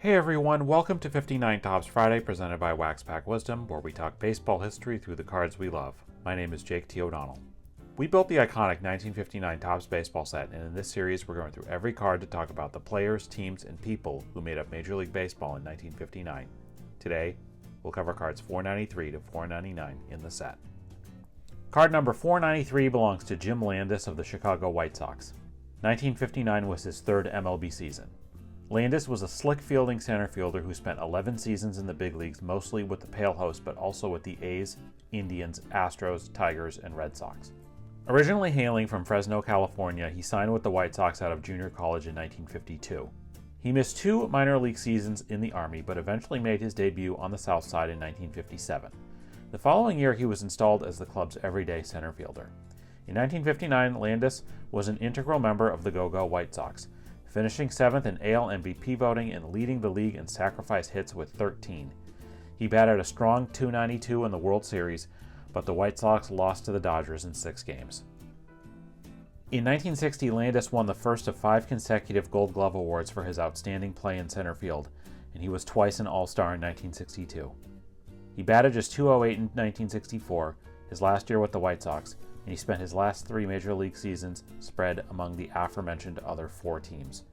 Hey everyone, welcome to 59 Tops Friday presented by Wax Pack Wisdom, where we talk baseball history through the cards we love. My name is Jake T. O'Donnell. We built the iconic 1959 Topps baseball set, and in this series we're going through every card to talk about the players, teams, and people who made up Major League Baseball in 1959. Today, we'll cover cards 493 to 499 in the set. Card number 493 belongs to Jim Landis of the Chicago White Sox. 1959 was his third MLB season. Landis was a slick fielding center fielder who spent 11 seasons in the big leagues, mostly with the Pale Host, but also with the A's, Indians, Astros, Tigers, and Red Sox. Originally hailing from Fresno, California, he signed with the White Sox out of junior college in 1952. He missed 2 minor league seasons in the Army, but eventually made his debut on the South Side in 1957. The following year, he was installed as the club's everyday center fielder. In 1959, Landis was an integral member of the Go-Go White Sox, finishing 7th in AL MVP voting and leading the league in sacrifice hits with 13. He batted a strong .292 in the World Series, but the White Sox lost to the Dodgers in 6 games. In 1960, Landis won the first of 5 consecutive Gold Glove Awards for his outstanding play in center field, and he was twice an All-Star in 1962. He batted just .208 in 1964, his last year with the White Sox, and he spent his last 3 Major League seasons spread among the aforementioned other 4 teams.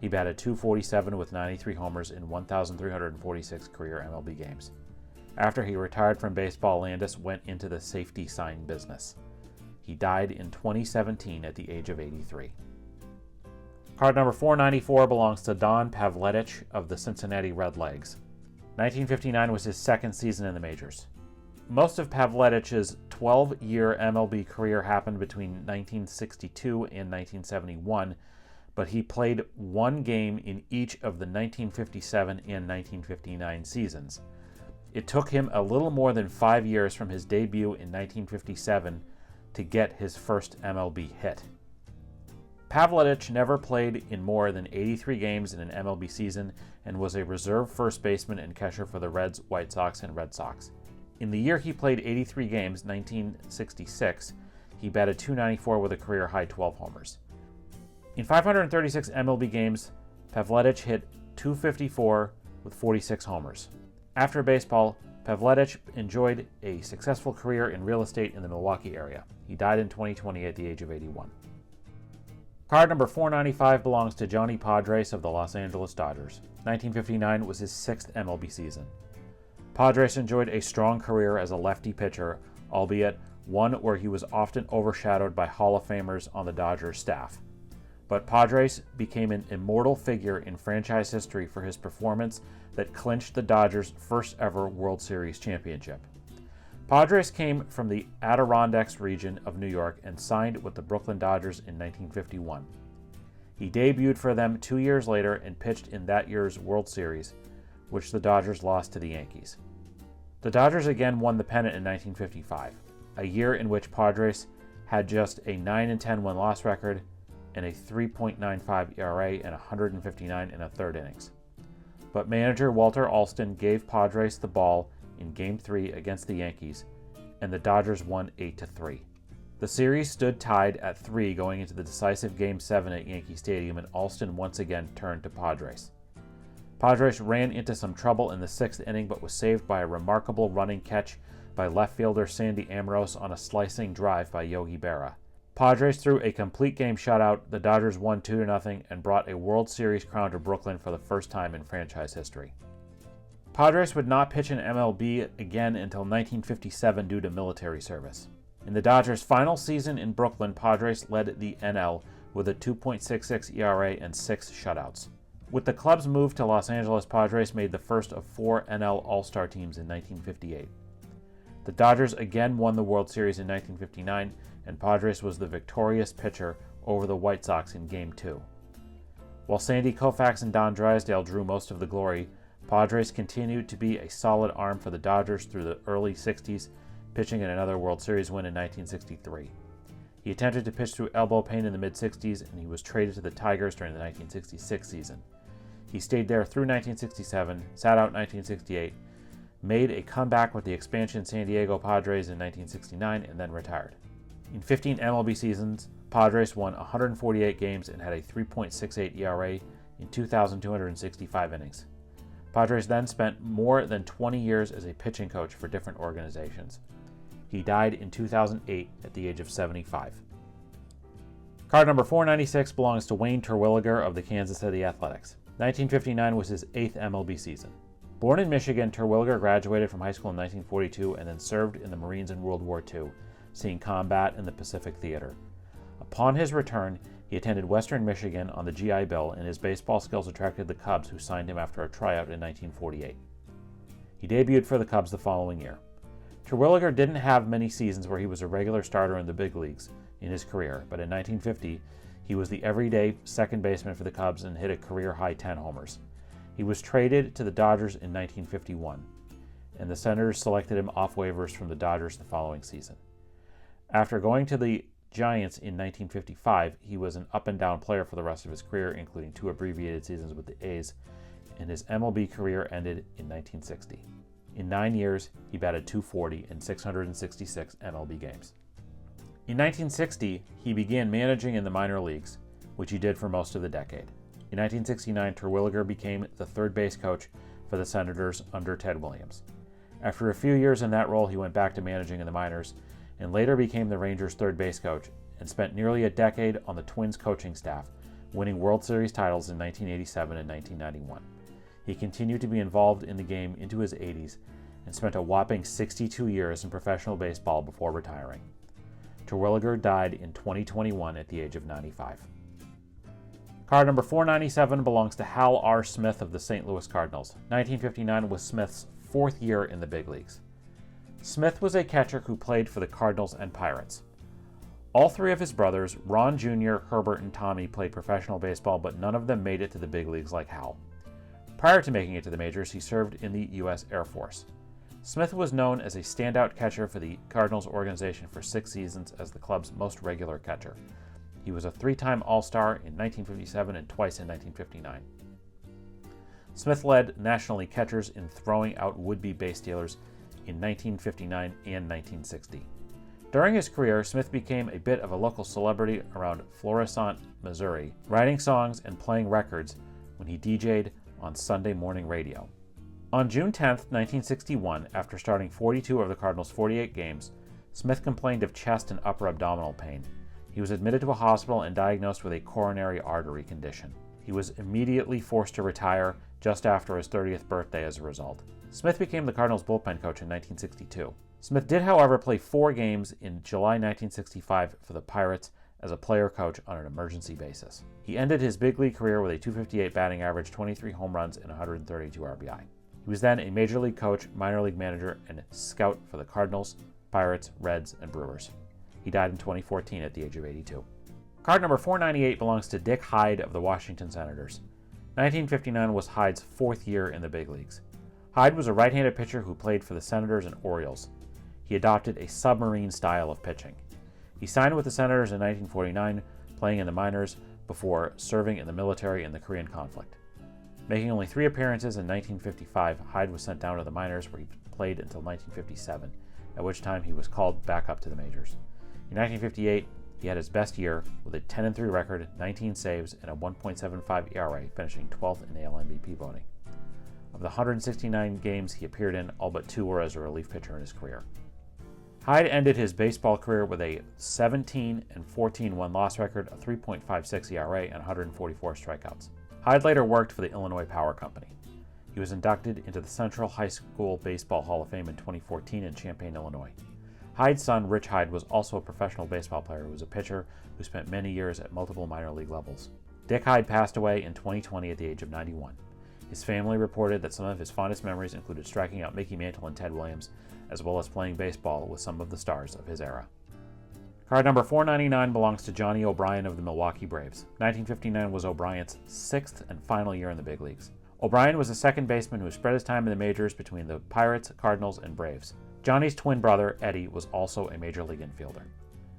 He batted .247 with 93 homers in 1,346 career MLB games. After he retired from baseball, Landis went into the safety sign business. He died in 2017 at the age of 83. Card number 494 belongs to Don Pavletich of the Cincinnati Redlegs. 1959 was his second season in the majors. Most of Pavletich's 12-year MLB career happened between 1962 and 1971, but he played 1 game in each of the 1957 and 1959 seasons. It took him a little more than 5 years from his debut in 1957 to get his first MLB hit. Pavletich never played in more than 83 games in an MLB season and was a reserve first baseman and catcher for the Reds, White Sox, and Red Sox. In the year he played 83 games, 1966, he batted .294 with a career-high 12 homers. In 536 MLB games, Pavletich hit .254 with 46 homers. After baseball, Pavletich enjoyed a successful career in real estate in the Milwaukee area. He died in 2020 at the age of 81. Card number 495 belongs to Johnny Podres of the Los Angeles Dodgers. 1959 was his 6th MLB season. Podres enjoyed a strong career as a lefty pitcher, albeit one where he was often overshadowed by Hall of Famers on the Dodgers staff. But Podres became an immortal figure in franchise history for his performance that clinched the Dodgers' first ever World Series championship. Podres came from the Adirondacks region of New York and signed with the Brooklyn Dodgers in 1951. He debuted for them 2 years later and pitched in that year's World Series, which the Dodgers lost to the Yankees. The Dodgers again won the pennant in 1955, a year in which Podres had just a 9-10 win-loss record and a 3.95 ERA and 159 in a third innings. But manager Walter Alston gave Podres the ball in Game 3 against the Yankees, and the Dodgers won 8-3. The series stood tied at 3 going into the decisive Game 7 at Yankee Stadium, and Alston once again turned to Podres. Podres ran into some trouble in the 6th inning, but was saved by a remarkable running catch by left fielder Sandy Ambrose on a slicing drive by Yogi Berra. Podres threw a complete game shutout, the Dodgers won 2-0, and brought a World Series crown to Brooklyn for the first time in franchise history. Podres would not pitch in MLB again until 1957 due to military service. In the Dodgers' final season in Brooklyn, Podres led the NL with a 2.66 ERA and 6 shutouts. With the club's move to Los Angeles, Podres made the first of 4 NL All-Star teams in 1958. The Dodgers again won the World Series in 1959, and Podres was the victorious pitcher over the White Sox in Game 2. While Sandy Koufax and Don Drysdale drew most of the glory, Podres continued to be a solid arm for the Dodgers through the early 60s, pitching in another World Series win in 1963. He attempted to pitch through elbow pain in the mid-60s, and he was traded to the Tigers during the 1966 season. He stayed there through 1967, sat out 1968, made a comeback with the expansion San Diego Padres in 1969, and then retired. In 15 MLB seasons, Podres won 148 games and had a 3.68 ERA in 2,265 innings. Podres then spent more than 20 years as a pitching coach for different organizations. He died in 2008 at the age of 75. Card number 496 belongs to Wayne Terwilliger of the Kansas City Athletics. 1959 was his 8th MLB season. Born in Michigan, Terwilliger graduated from high school in 1942 and then served in the Marines in World War II, seeing combat in the Pacific Theater. Upon his return, he attended Western Michigan on the GI Bill, and his baseball skills attracted the Cubs, who signed him after a tryout in 1948. He debuted for the Cubs the following year. Terwilliger didn't have many seasons where he was a regular starter in the big leagues in his career, but in 1950, he was the everyday second baseman for the Cubs and hit a career-high 10 homers. He was traded to the Dodgers in 1951, and the Senators selected him off waivers from the Dodgers the following season. After going to the Giants in 1955, he was an up-and-down player for the rest of his career, including 2 abbreviated seasons with the A's, and his MLB career ended in 1960. In 9 years, he batted .240 in 666 MLB games. In 1960, he began managing in the minor leagues, which he did for most of the decade. In 1969, Terwilliger became the third base coach for the Senators under Ted Williams. After a few years in that role, he went back to managing in the minors and later became the Rangers' third base coach and spent nearly a decade on the Twins coaching staff, winning World Series titles in 1987 and 1991. He continued to be involved in the game into his 80s and spent a whopping 62 years in professional baseball before retiring. Terwilliger died in 2021 at the age of 95. Card number 497 belongs to Hal R. Smith of the St. Louis Cardinals. 1959 was Smith's 4th year in the big leagues. Smith was a catcher who played for the Cardinals and Pirates. All 3 of his brothers, Ron Jr., Herbert, and Tommy, played professional baseball, but none of them made it to the big leagues like Hal. Prior to making it to the majors, he served in the U.S. Air Force. Smith was known as a standout catcher for the Cardinals organization for 6 seasons as the club's most regular catcher. He was a 3-time All-Star in 1957 and twice in 1959. Smith led National League catchers in throwing out would-be base stealers in 1959 and 1960. During his career, Smith became a bit of a local celebrity around Florissant, Missouri, writing songs and playing records when he DJ'd on Sunday morning radio. On June 10, 1961, after starting 42 of the Cardinals' 48 games, Smith complained of chest and upper abdominal pain. He was admitted to a hospital and diagnosed with a coronary artery condition. He was immediately forced to retire just after his 30th birthday as a result. Smith became the Cardinals' bullpen coach in 1962. Smith did, however, play 4 games in July 1965 for the Pirates as a player-coach on an emergency basis. He ended his big league career with a .258 batting average, 23 home runs, and 132 RBI. He was then a major league coach, minor league manager, and scout for the Cardinals, Pirates, Reds, and Brewers. He died in 2014 at the age of 82. Card number 498 belongs to Dick Hyde of the Washington Senators. 1959 was Hyde's 4th year in the big leagues. Hyde was a right-handed pitcher who played for the Senators and Orioles. He adopted a submarine style of pitching. He signed with the Senators in 1949, playing in the minors before serving in the military in the Korean conflict. Making only 3 appearances in 1955, Hyde was sent down to the minors where he played until 1957, at which time he was called back up to the majors. In 1958, he had his best year with a 10-3 record, 19 saves, and a 1.75 ERA, finishing 12th in AL MVP voting. Of the 169 games he appeared in, all but 2 were as a relief pitcher in his career. Hyde ended his baseball career with a 17-14 win-loss record, a 3.56 ERA, and 144 strikeouts. Hyde later worked for the Illinois Power Company. He was inducted into the Central High School Baseball Hall of Fame in 2014 in Champaign, Illinois. Hyde's son, Rich Hyde, was also a professional baseball player who was a pitcher who spent many years at multiple minor league levels. Dick Hyde passed away in 2020 at the age of 91. His family reported that some of his fondest memories included striking out Mickey Mantle and Ted Williams, as well as playing baseball with some of the stars of his era. Card number 499 belongs to Johnny O'Brien of the Milwaukee Braves. 1959 was O'Brien's 6th and final year in the big leagues. O'Brien was a second baseman who spread his time in the majors between the Pirates, Cardinals, and Braves. Johnny's twin brother, Eddie, was also a major league infielder.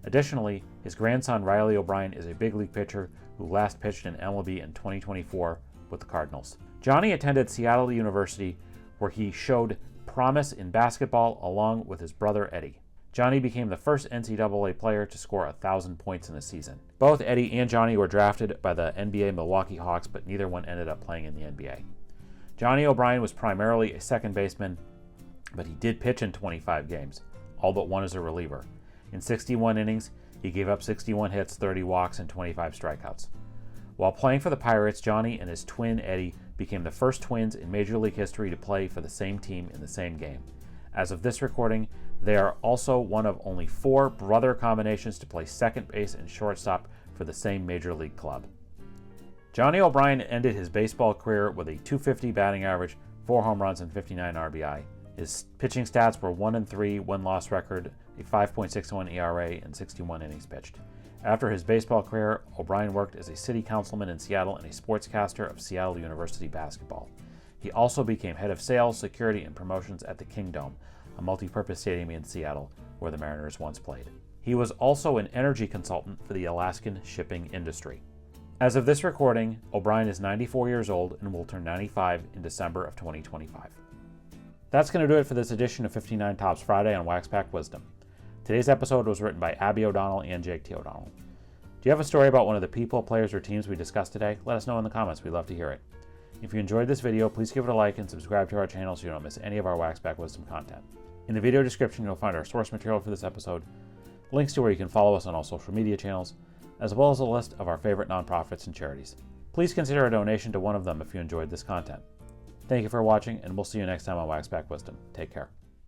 Additionally, his grandson, Riley O'Brien, is a big league pitcher who last pitched in MLB in 2024 with the Cardinals. Johnny attended Seattle University, where he showed promise in basketball along with his brother Eddie. Johnny became the first NCAA player to score 1,000 points in a season. Both Eddie and Johnny were drafted by the NBA Milwaukee Hawks, but neither one ended up playing in the NBA. Johnny O'Brien was primarily a second baseman, but he did pitch in 25 games, all but one as a reliever. In 61 innings, he gave up 61 hits, 30 walks, and 25 strikeouts. While playing for the Pirates, Johnny and his twin Eddie became the first twins in Major League history to play for the same team in the same game. As of this recording, they are also one of only 4 brother combinations to play second base and shortstop for the same Major League club. Johnny O'Brien ended his baseball career with a .250 batting average, 4 home runs, and 59 RBI. His pitching stats were 1-3 win-loss record, a 5.61 ERA, and 61 innings pitched. After his baseball career, O'Brien worked as a city councilman in Seattle and a sportscaster of Seattle University basketball. He also became head of sales, security, and promotions at the Kingdome, a multi-purpose stadium in Seattle where the Mariners once played. He was also an energy consultant for the Alaskan shipping industry. As of this recording, O'Brien is 94 years old and will turn 95 in December of 2025. That's going to do it for this edition of 59 Tops Friday on Wax Pack Wisdom. Today's episode was written by Abby O'Donnell and Jake T. O'Donnell. Do you have a story about one of the people, players, or teams we discussed today? Let us know in the comments. We'd love to hear it. If you enjoyed this video, please give it a like and subscribe to our channel so you don't miss any of our Wax Pack Wisdom content. In the video description, you'll find our source material for this episode, links to where you can follow us on all social media channels, as well as a list of our favorite nonprofits and charities. Please consider a donation to one of them if you enjoyed this content. Thank you for watching, and we'll see you next time on Wax Pack Wisdom. Take care.